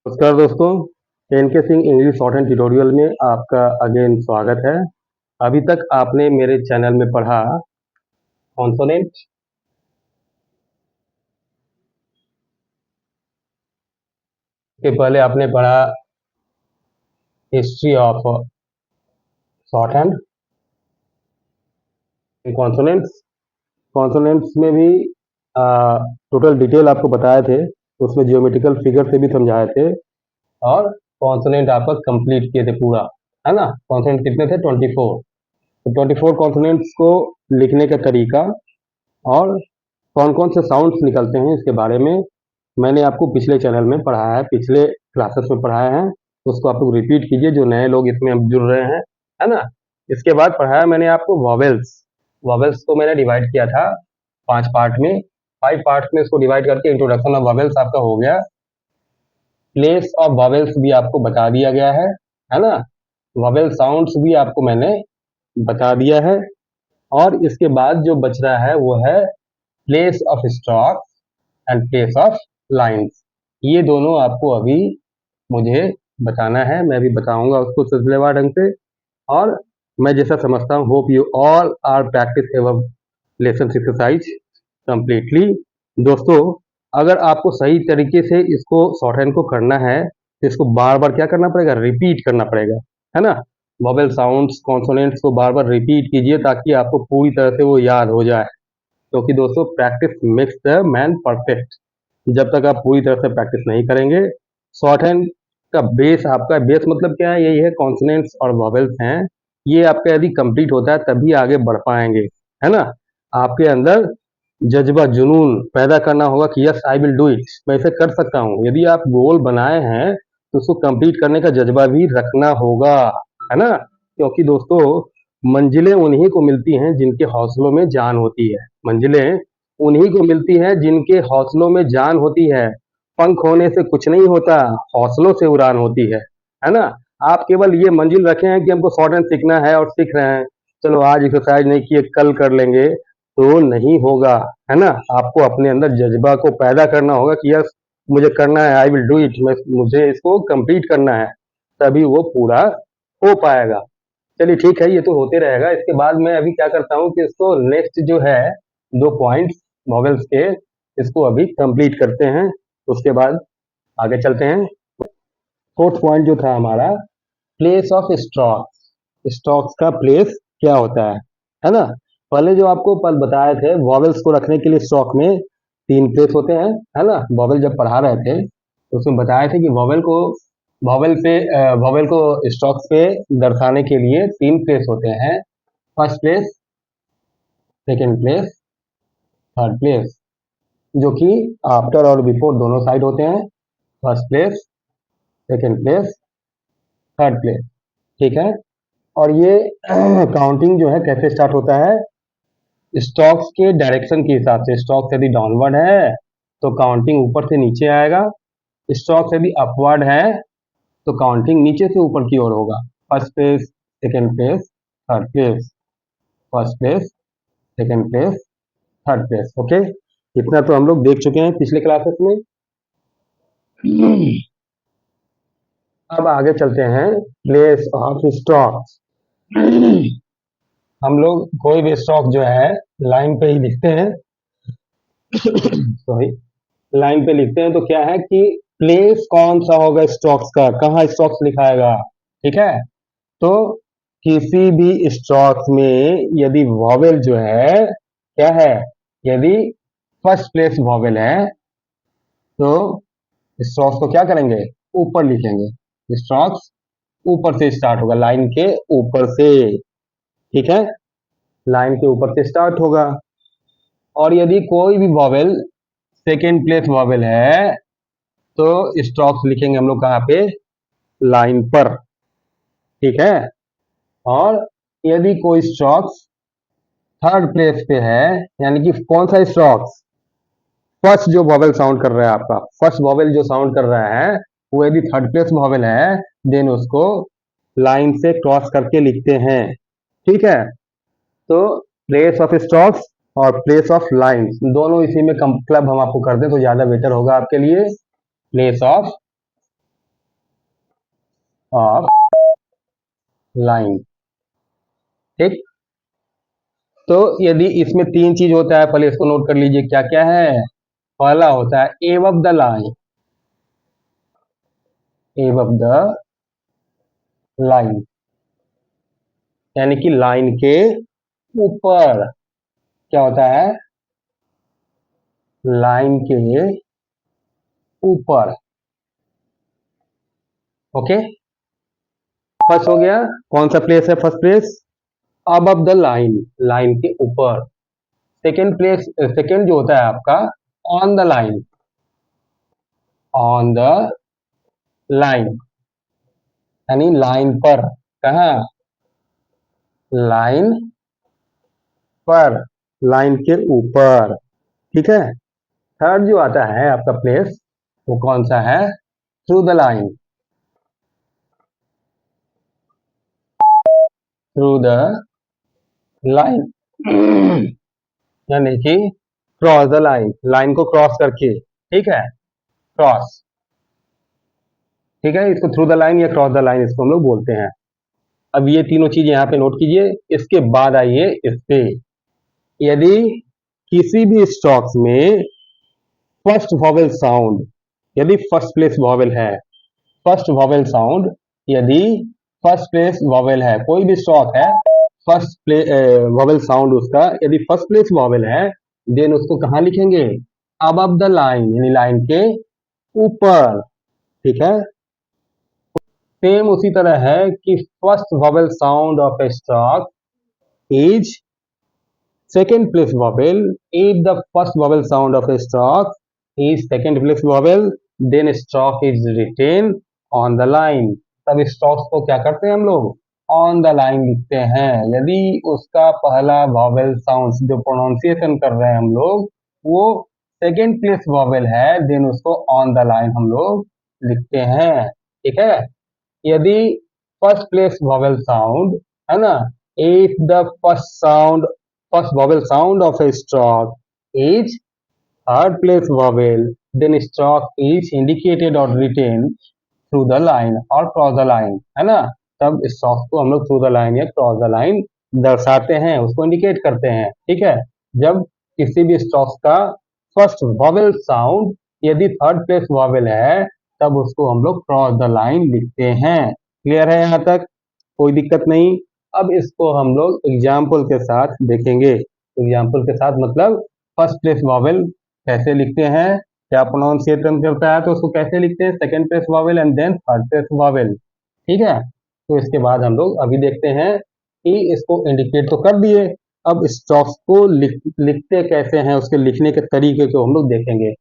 नमस्कार दोस्तों, NK Singh English shorthand tutorial में आपका अगेन स्वागत है। अभी तक आपने मेरे चैनल में पढ़ा कॉन्सोनेंट, के पहले आपने पढ़ा history of short hand consonants. Consonants में भी टोटल डिटेल आपको बताए थे, उसमें जियोमेट्रिकल फिगर से भी समझाए थे और कॉन्सोनेंट आपका कंप्लीट किए थे पूरा, है ना। कॉन्सोनेंट कितने थे? 24। तो 24 कॉन्सोनेंट्स को लिखने का तरीका और कौन कौन से साउंड्स निकलते हैं इसके बारे में मैंने आपको पिछले चैनल में पढ़ाया है, पिछले क्लासेस में पढ़ाया है। उसको आप लोग रिपीट कीजिए जो नए लोग इसमें अब जुड़ रहे हैं, है ना। इसके बाद पढ़ाया मैंने आपको वॉवेल्स। वॉवेल्स को मैंने डिवाइड किया था 5 पार्ट में, 5 पार्ट्स में इसको डिवाइड करके इंट्रोडक्शन ऑफ वॉवेल्स आपका हो गया। प्लेस ऑफ वॉवेल्स भी आपको बता दिया गया है ना। वॉवेल साउंड्स भी आपको मैंने बता दिया है। और इसके बाद जो बच रहा है वो है place of stock and place of lines. ये दोनों आपको अभी मुझे बताना है, मैं भी बताऊंगा उसको सिलसिलेवार ढंग से। और मैं जैसा समझता हूँ, hope you all are practice एवं लेसन एक्सरसाइज कंप्लीटली। दोस्तों, अगर आपको सही तरीके से इसको शॉर्ट हैंड को करना है तो इसको बार बार क्या करना पड़ेगा? रिपीट करना पड़ेगा, है ना। वोवेल साउंड्स कॉन्सोनेंट्स को बार बार रिपीट कीजिए ताकि आपको पूरी तरह से वो याद हो जाए, क्योंकि दोस्तों practice makes the man perfect. जब तक आप पूरी तरह से प्रैक्टिस नहीं करेंगे, शॉर्ट हैंड का बेस, आपका बेस मतलब क्या है? यही है, कॉन्सोनेंट्स और वॉवेल्स हैं। ये आपका यदि कंप्लीट होता है तभी आगे बढ़ पाएंगे, है ना। आपके अंदर जज्बा जुनून पैदा करना होगा कि yes I will do it, मैं इसे कर सकता हूँ। यदि आप गोल बनाए हैं तो उसको कंप्लीट करने का जज्बा भी रखना होगा, है ना। क्योंकि दोस्तों मंजिलें उन्हीं को मिलती हैं जिनके हौसलों में जान होती है। मंजिलें उन्हीं को मिलती हैं जिनके हौसलों में जान होती है। पंख होने से कुछ नहीं होता, हौसलों से उड़ान होती है ना। आप केवल ये मंजिल रखे हैं कि हमको शॉर्ट हैंड सीखना है और सीख रहे हैं, चलो आज एक्सरसाइज नहीं किए कल कर लेंगे, तो नहीं होगा, है ना। आपको अपने अंदर जज्बा को पैदा करना होगा कि यस मुझे करना है, आई विल डू इट, मुझे इसको कंप्लीट करना है, तभी वो पूरा हो पाएगा। चलिए ठीक है, ये तो होते रहेगा। इसके बाद मैं अभी क्या करता हूँ कि इसको नेक्स्ट जो है 2 पॉइंट्स वॉवेल्स के, इसको अभी कंप्लीट करते हैं, उसके बाद आगे चलते हैं। फोर्थ पॉइंट जो था हमारा, प्लेस ऑफ स्टॉक्स। स्टॉक्स का प्लेस क्या होता है ना। पहले जो आपको पल बताए थे, वॉवेल्स को रखने के लिए स्टॉक में 3 प्लेस होते हैं, है ना। वॉवेल जब पढ़ा रहे थे तो उसमें बताए थे कि वॉवेल को स्टॉक्स पे दर्शाने के लिए 3 प्लेस होते हैं। First place, second place, third place, जो कि आफ्टर और बिफोर दोनों साइड होते हैं। First place, second place, third place, ठीक है। और ये काउंटिंग जो है कैसे स्टार्ट होता है? स्टॉक्स के डायरेक्शन के हिसाब से। स्टॉक्स यदि डाउनवर्ड है तो काउंटिंग ऊपर से नीचे आएगा। स्टॉक्स यदि अपवर्ड है तो काउंटिंग नीचे से ऊपर की ओर होगा। First place, second place, third place, first place, second place, third place. Okay, इतना तो हम लोग देख चुके हैं पिछले क्लासेस में। अब आगे चलते हैं, प्लेस ऑफ स्टॉक्स। हम लोग कोई भी स्टॉक जो है लाइन पे ही लिखते हैं, सॉरी, लाइन पे लिखते हैं तो क्या है कि प्लेस कौन सा होगा स्टॉक्स का, कहाँ स्टॉक्स लिखाएगा, ठीक है। तो किसी भी स्टॉक्स में यदि वॉवेल जो है क्या है, यदि फर्स्ट प्लेस वॉवेल है तो स्टॉक्स को क्या करेंगे? ऊपर लिखेंगे। स्टॉक्स ऊपर से स्टार्ट होगा, लाइन के ऊपर से, ठीक है, लाइन के ऊपर से स्टार्ट होगा। और यदि कोई भी वॉवेल सेकेंड प्लेस वॉवेल है तो स्टॉक्स लिखेंगे हम लोग कहाँ पे? लाइन पर, ठीक है। और यदि कोई स्टॉक्स थर्ड प्लेस पे है, यानी कि कौन सा स्टॉक्स? फर्स्ट जो वॉवेल साउंड कर रहा है, आपका फर्स्ट वॉवेल जो साउंड कर रहा है वो यदि थर्ड प्लेस वॉवेल है, देन उसको लाइन से क्रॉस करके लिखते हैं, ठीक है। तो प्लेस ऑफ स्टॉक्स और प्लेस ऑफ लाइंस दोनों इसी में क्लब हम आपको कर दें तो ज्यादा बेटर होगा आपके लिए। Place of of line. ठीक, तो यदि इसमें तीन चीज होता है, पहले इसको नोट कर लीजिए क्या क्या है। पहला होता है above the line, above the line यानी कि लाइन के ऊपर। क्या होता है? लाइन के ऊपर। ओके, फर्स्ट हो गया। कौन सा प्लेस है first place? Above the line, line के ऊपर। सेकेंड प्लेस, सेकेंड जो होता है आपका on the line, on the line यानी लाइन पर। कहा? लाइन पर, लाइन के ऊपर। ठीक है। थर्ड जो आता है आपका प्लेस, वो कौन सा है? Through the line, through the line यानी कि क्रॉस द लाइन, लाइन को क्रॉस करके। ठीक है, क्रॉस। ठीक है, इसको थ्रू द लाइन या क्रॉस द लाइन इसको हम लोग बोलते हैं। अब ये तीनों चीज यहाँ पे नोट कीजिए। इसके बाद आइए इस पे, यदि किसी भी स्टॉक्स में फर्स्ट वॉवेल साउंड, यदि फर्स्ट प्लेस वॉवेल है, फर्स्ट वॉवेल साउंड, यदि फर्स्ट प्लेस वॉवेल है, कोई भी स्टॉक है, फर्स्ट प्ले वॉवेल साउंड उसका यदि फर्स्ट प्लेस वॉवेल है, देन उसको कहाँ लिखेंगे? अबव द लाइन यानी लाइन के ऊपर। ठीक है, सेम उसी तरह है कि first vowel sound of A stock is second place vowel. If the first vowel sound of a stock is second place vowel, then stock is written on the line. तब stocks को क्या करते हैं हम लोग? ऑन द लाइन लिखते हैं। यदि उसका पहला वॉवेल साउंड जो प्रोनाउंसिएशन कर रहे हैं हम लोग, वो सेकेंड प्लेस वॉवेल है, देन उसको ऑन द लाइन हम लोग लिखते हैं। ठीक है, यदि फर्स्ट प्लेस वॉवेल साउंड है ना, if the first vowel sound of a stock is third place vowel, then stock is indicated or written through the line or cross the line, है ना। तब स्टॉक को हम लोग थ्रू द लाइन या cross the line दर्शाते हैं, उसको इंडिकेट करते हैं। ठीक है, जब किसी भी स्टॉक का फर्स्ट वॉवेल साउंड यदि थर्ड प्लेस वॉवेल है, तब उसको हम लोग क्रॉस द लाइन लिखते हैं। क्लियर है यहाँ तक? कोई दिक्कत नहीं। अब इसको हम लोग एग्जाम्पल के साथ देखेंगे। एग्जाम्पल के साथ मतलब फर्स्ट प्लेस वॉवेल कैसे लिखते हैं, क्या प्रोनाउंसिएशन करता है तो उसको कैसे लिखते हैं, second place vowel and then third place vowel. ठीक है, तो इसके बाद हम लोग अभी देखते हैं कि इसको इंडिकेट तो कर दिए, अब स्टॉक्स को लिखते कैसे हैं, उसके लिखने के तरीके को हम लोग देखेंगे।